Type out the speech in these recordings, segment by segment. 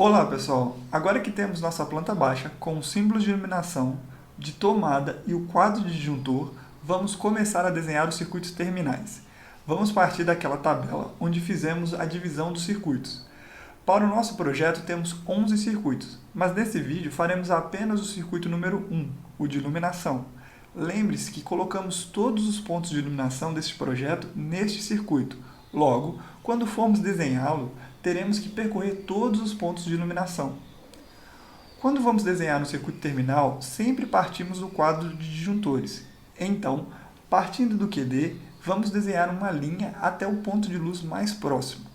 Olá pessoal, agora que temos nossa planta baixa com os símbolos de iluminação, de tomada e o quadro de disjuntor, vamos começar a desenhar os circuitos terminais. Vamos partir daquela tabela onde fizemos a divisão dos circuitos. Para o nosso projeto temos 11 circuitos, mas nesse vídeo faremos apenas o circuito número 1, o de iluminação. Lembre-se que colocamos todos os pontos de iluminação deste projeto neste circuito. Logo, quando formos desenhá-lo, teremos que percorrer todos os pontos de iluminação. Quando vamos desenhar no circuito terminal, sempre partimos do quadro de disjuntores. Então, partindo do QD, vamos desenhar uma linha até o ponto de luz mais próximo.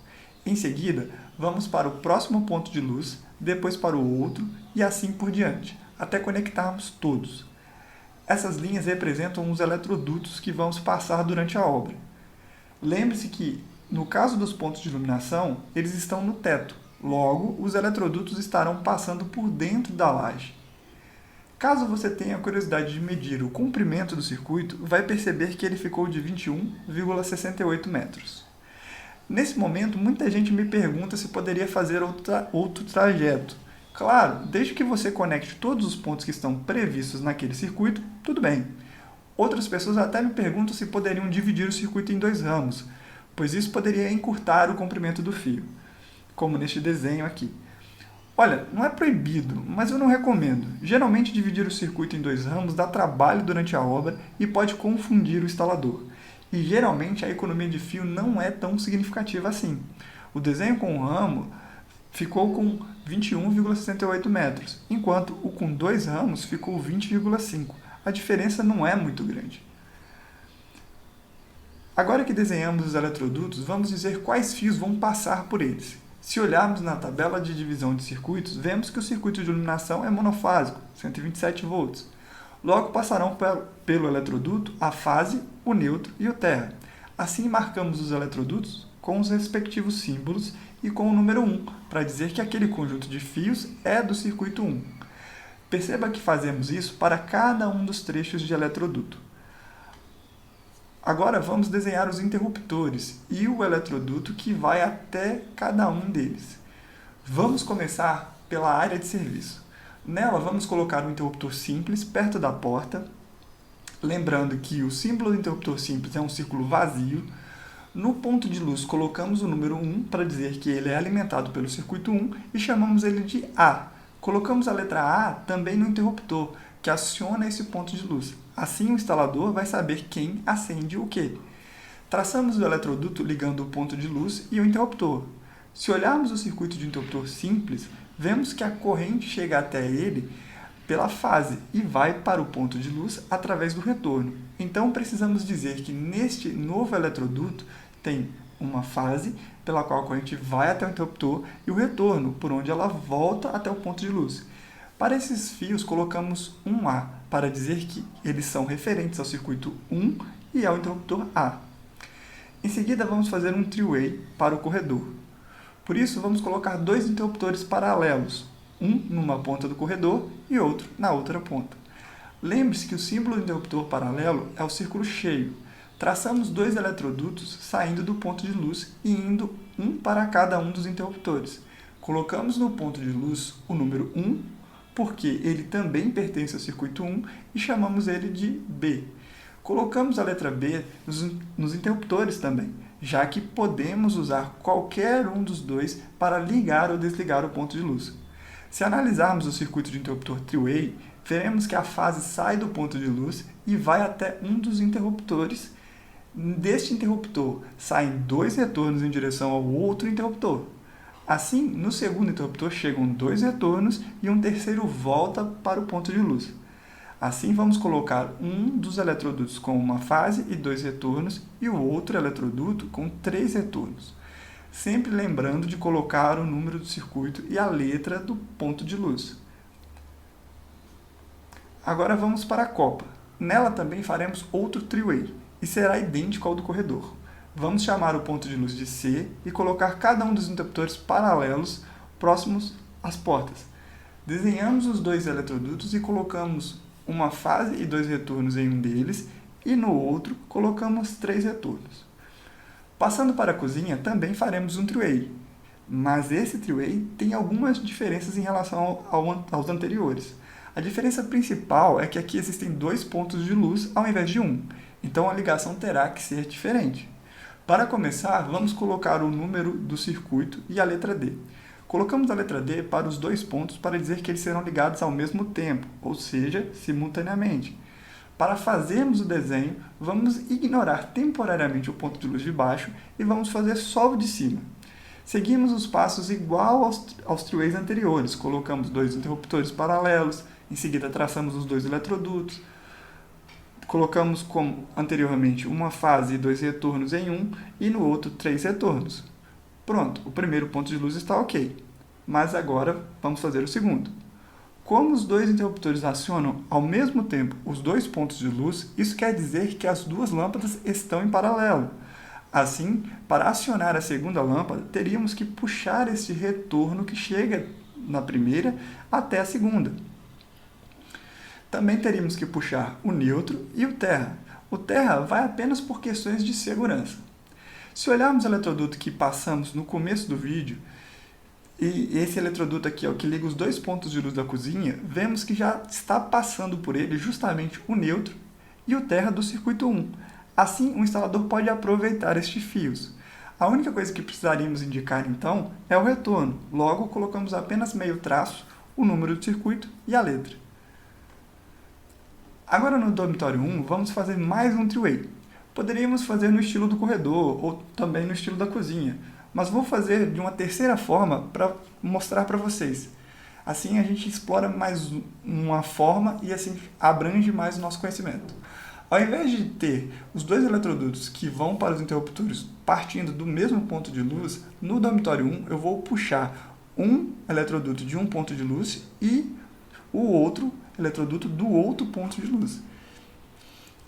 Em seguida, vamos para o próximo ponto de luz, depois para o outro e assim por diante, até conectarmos todos. Essas linhas representam os eletrodutos que vamos passar durante a obra. Lembre-se que, no caso dos pontos de iluminação, eles estão no teto, logo, os eletrodutos estarão passando por dentro da laje. Caso você tenha a curiosidade de medir o comprimento do circuito, vai perceber que ele ficou de 21,68 metros. Nesse momento, muita gente me pergunta se poderia fazer outro trajeto. Claro, desde que você conecte todos os pontos que estão previstos naquele circuito, tudo bem. Outras pessoas até me perguntam se poderiam dividir o circuito em 2 ramos, pois isso poderia encurtar o comprimento do fio, como neste desenho aqui. Olha, não é proibido, mas eu não recomendo. Geralmente dividir o circuito em 2 ramos dá trabalho durante a obra e pode confundir o instalador. E geralmente a economia de fio não é tão significativa assim. O desenho com um ramo ficou com 21,68 metros, enquanto o com 2 ramos ficou 20,5. A diferença não é muito grande. Agora que desenhamos os eletrodutos, vamos dizer quais fios vão passar por eles. Se olharmos na tabela de divisão de circuitos, vemos que o circuito de iluminação é monofásico, 127 volts. Logo passarão pelo eletroduto a fase, o neutro e o terra. Assim marcamos os eletrodutos com os respectivos símbolos e com o número 1, para dizer que aquele conjunto de fios é do circuito 1. Perceba que fazemos isso para cada um dos trechos de eletroduto. Agora vamos desenhar os interruptores e o eletroduto que vai até cada um deles. Vamos começar pela área de serviço. Nela vamos colocar um interruptor simples perto da porta, lembrando que o símbolo do interruptor simples é um círculo vazio. No ponto de luz colocamos o número 1 para dizer que ele é alimentado pelo circuito 1 e chamamos ele de A. Colocamos a letra A também no interruptor, que aciona esse ponto de luz. Assim o instalador vai saber quem acende o quê. Traçamos o eletroduto ligando o ponto de luz e o interruptor. Se olharmos o circuito de interruptor simples, vemos que a corrente chega até ele pela fase e vai para o ponto de luz através do retorno. Então precisamos dizer que neste novo eletroduto tem uma fase pela qual a corrente vai até o interruptor e o retorno, por onde ela volta até o ponto de luz. Para esses fios colocamos um A, para dizer que eles são referentes ao circuito 1 e ao interruptor A. Em seguida vamos fazer um three-way para o corredor. Por isso, vamos colocar 2 interruptores paralelos, um numa ponta do corredor e outro na outra ponta. Lembre-se que o símbolo do interruptor paralelo é o círculo cheio. Traçamos 2 eletrodutos saindo do ponto de luz e indo um para cada um dos interruptores. Colocamos no ponto de luz o número 1, porque ele também pertence ao circuito 1 e chamamos ele de B. Colocamos a letra B nos interruptores também, já que podemos usar qualquer um dos dois para ligar ou desligar o ponto de luz. Se analisarmos o circuito de interruptor three-way, veremos que a fase sai do ponto de luz e vai até um dos interruptores. Deste interruptor saem 2 retornos em direção ao outro interruptor. Assim, no segundo interruptor chegam 2 retornos e um terceiro volta para o ponto de luz. Assim, vamos colocar um dos eletrodutos com uma fase e 2 retornos e o outro eletroduto com 3 retornos. Sempre lembrando de colocar o número do circuito e a letra do ponto de luz. Agora vamos para a copa. Nela também faremos outro three-way e será idêntico ao do corredor. Vamos chamar o ponto de luz de C e colocar cada um dos interruptores paralelos próximos às portas. Desenhamos os 2 eletrodutos e colocamos uma fase e 2 retornos em um deles e no outro colocamos 3 retornos. Passando para a cozinha, também faremos um three-way. Mas esse three-way tem algumas diferenças em relação aos anteriores. A diferença principal é que aqui existem 2 pontos de luz ao invés de um, então a ligação terá que ser diferente. Para começar, vamos colocar o número do circuito e a letra D. Colocamos a letra D para os 2 pontos para dizer que eles serão ligados ao mesmo tempo, ou seja, simultaneamente. Para fazermos o desenho, vamos ignorar temporariamente o ponto de luz de baixo e vamos fazer só o de cima. Seguimos os passos igual aos three-ways anteriores. Colocamos 2 interruptores paralelos, em seguida traçamos os 2 eletrodutos, colocamos como anteriormente uma fase e 2 retornos em um e no outro 3 retornos. Pronto, o primeiro ponto de luz está ok. Mas agora vamos fazer o segundo. Como os 2 interruptores acionam ao mesmo tempo os 2 pontos de luz, isso quer dizer que as 2 lâmpadas estão em paralelo. Assim, para acionar a segunda lâmpada, teríamos que puxar este retorno que chega na primeira até a segunda. Também teríamos que puxar o neutro e o terra. O terra vai apenas por questões de segurança. Se olharmos o eletroduto que passamos no começo do vídeo, e esse eletroduto aqui é o que liga os 2 pontos de luz da cozinha, vemos que já está passando por ele justamente o neutro e o terra do circuito 1. Assim, o instalador pode aproveitar estes fios. A única coisa que precisaríamos indicar, então, é o retorno. Logo, colocamos apenas meio traço, o número do circuito e a letra. Agora, no dormitório 1, vamos fazer mais um three-way. Poderíamos fazer no estilo do corredor ou também no estilo da cozinha, mas vou fazer de uma terceira forma para mostrar para vocês. Assim a gente explora mais uma forma e assim abrange mais o nosso conhecimento. Ao invés de ter os 2 eletrodutos que vão para os interruptores partindo do mesmo ponto de luz, no dormitório 1 eu vou puxar um eletroduto de um ponto de luz e o outro eletroduto do outro ponto de luz.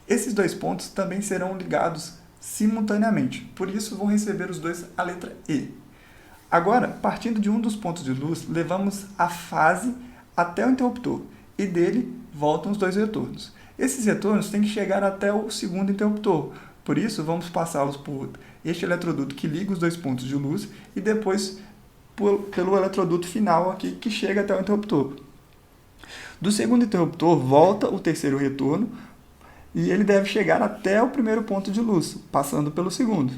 Esses 2 pontos também serão ligados simultaneamente, por isso vão receber os 2 a letra E. Agora, partindo de um dos pontos de luz, levamos a fase até o interruptor e dele voltam os 2 retornos. Esses retornos têm que chegar até o segundo interruptor, por isso vamos passá-los por este eletroduto que liga os 2 pontos de luz e depois pelo eletroduto final aqui que chega até o interruptor. Do segundo interruptor volta o terceiro retorno, e ele deve chegar até o primeiro ponto de luz, passando pelo segundo.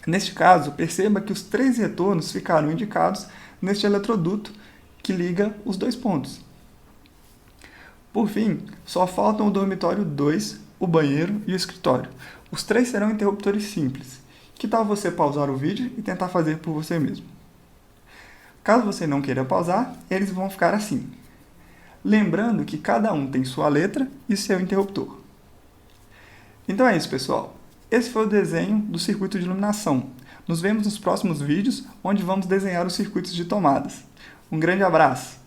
Neste caso, perceba que os 3 retornos ficaram indicados neste eletroduto que liga os 2 pontos. Por fim, só faltam o dormitório 2, o banheiro e o escritório. Os 3 serão interruptores simples. Que tal você pausar o vídeo e tentar fazer por você mesmo? Caso você não queira pausar, eles vão ficar assim. Lembrando que cada um tem sua letra e seu interruptor. Então é isso, pessoal. Esse foi o desenho do circuito de iluminação. Nos vemos nos próximos vídeos, onde vamos desenhar os circuitos de tomadas. Um grande abraço!